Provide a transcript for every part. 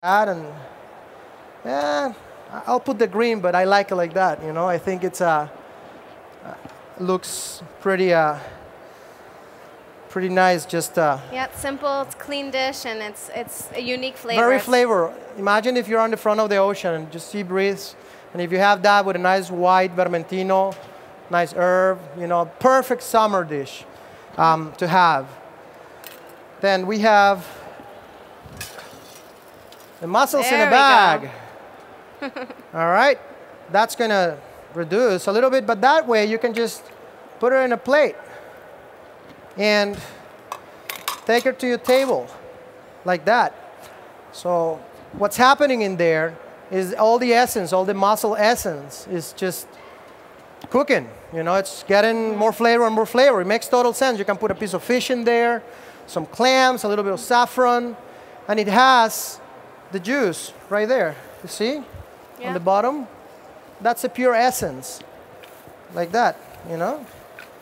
that, and yeah, I'll put the green, but I like it like that. You know, I think it's looks pretty nice. Just yeah, it's simple. It's a clean dish, and it's a unique flavor. Very flavor. Imagine if you're on the front of the ocean and just sea breeze, and if you have that with a nice white vermentino, nice herb, you know, perfect summer dish to have. Then we have the mussels in a bag. All right, that's gonna reduce a little bit, but that way you can just put it in a plate and take it to your table like that. So what's happening in there is all the essence, all the mussel essence is just cooking. You know, it's getting more flavor and more flavor. It makes total sense. You can put a piece of fish in there, some clams, a little bit of saffron, and it has the juice right there. You see? Yeah. On the bottom? That's a pure essence. Like that, you know?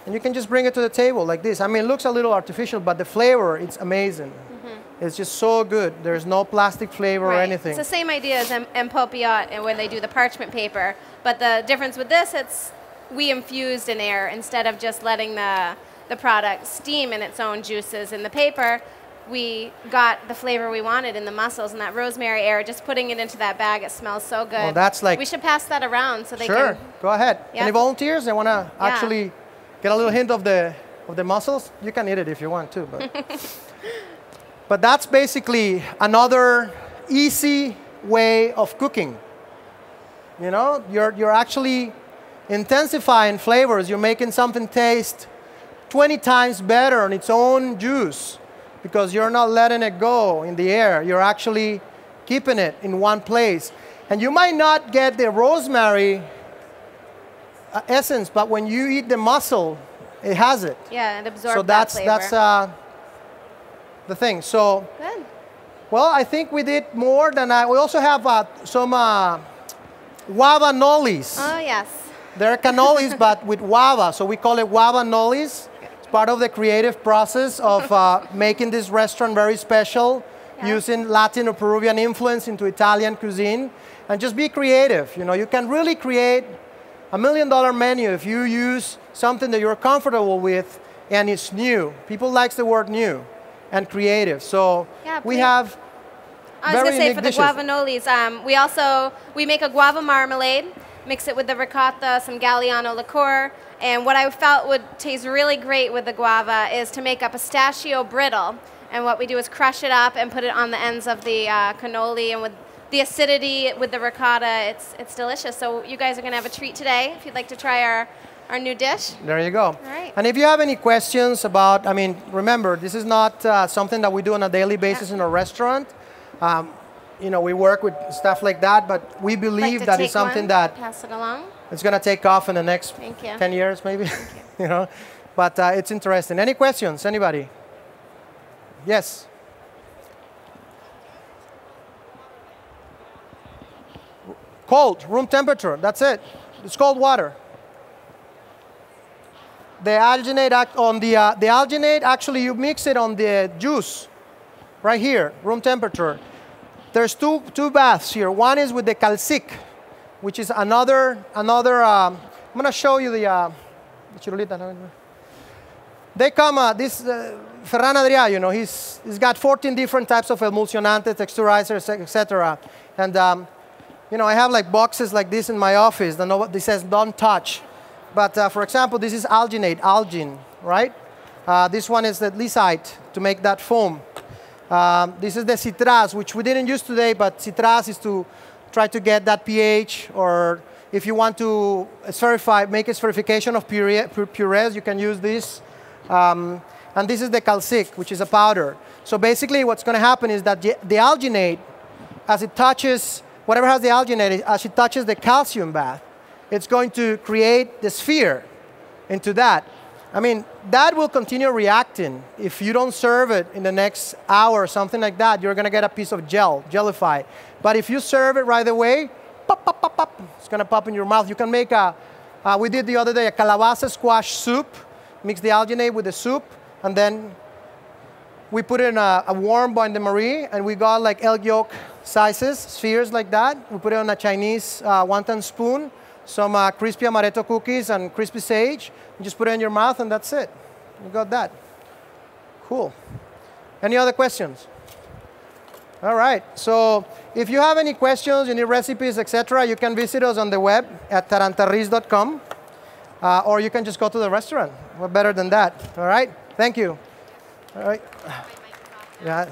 And you can just bring it to the table like this. I mean, it looks a little artificial, but the flavor, it's amazing. Mm-hmm. It's just so good. There's no plastic flavor or anything. It's the same idea as Empopiot and when they do the parchment paper. But the difference with this, we infused in air instead of just letting the product steam in its own juices. In the paper, we got the flavor we wanted in the mussels and that rosemary air, just putting it into that bag. It smells so good. Well, that's like... We should pass that around so they can... Sure, go ahead. Yeah. Any volunteers? They want to actually get a little hint of the mussels? You can eat it if you want to. But that's basically another easy way of cooking. You know, you're actually intensifying flavors. You're making something taste 20 times better on its own juice because you're not letting it go in the air. You're actually keeping it in one place. And you might not get the rosemary essence, but when you eat the mussel, it has it. Yeah, it absorbs so that flavor. That's the thing. So, good. Well, I think we did more than we also have some guava nollies. Oh, yes. They're cannolis, but with guava, so we call it guava nollies. It's part of the creative process of making this restaurant very special, using Latin or Peruvian influence into Italian cuisine, and just be creative. You know, you can really create $1 million menu if you use something that you're comfortable with and it's new. People like the word new and creative. So we have I was going to say, for the guava nollies, we make a guava marmalade, mix it with the ricotta, some Galliano liqueur, and what I felt would taste really great with the guava is to make a pistachio brittle. And what we do is crush it up and put it on the ends of the cannoli, and with the acidity with the ricotta, it's delicious. So you guys are going to have a treat today if you'd like to try our new dish. There you go. All right. And if you have any questions about, I mean, remember, this is not something that we do on a daily basis in a restaurant. You know, we work with stuff like that, but we believe that it's something that pass it along. It's going to take off in the next 10 years, maybe. You know, but it's interesting. Any questions? Anybody? Yes. Cold, room temperature. That's it. It's cold water. The alginate the alginate, actually, you mix it on the juice, right here, room temperature. There's two baths here. One is with the calcic, which is another. I'm going to show you the chirulita. They come. This Ferran Adrià, you know, he's got 14 different types of emulsionantes, texturizers, etc. And you know, I have like boxes like this in my office. This says don't touch. But for example, this is alginate, algin, right? This one is the lysite to make that foam. This is the citras, which we didn't use today, but citras is to try to get that pH, or if you want to make a espherification of purees, you can use this. And this is the calcic, which is a powder. So basically what's going to happen is that the alginate, as it touches, whatever has the alginate, as it touches the calcium bath, it's going to create the sphere into that. I mean, that will continue reacting. If you don't serve it in the next hour or something like that, you're going to get a piece of jellified. But if you serve it right away, pop, pop, pop, pop, it's going to pop in your mouth. You can make we did the other day, a calabaza squash soup. Mix the alginate with the soup, and then we put it in a warm bain-de-marie, and we got like egg yolk sizes, spheres like that. We put it on a Chinese wonton spoon, some crispy amaretto cookies and crispy sage. You just put it in your mouth, and that's it. You got that. Cool. Any other questions? All right. So if you have any questions, you need recipes, etc., you can visit us on the web at tarantarris.com, or you can just go to the restaurant. What better than that? All right. Thank you. All right. Yeah.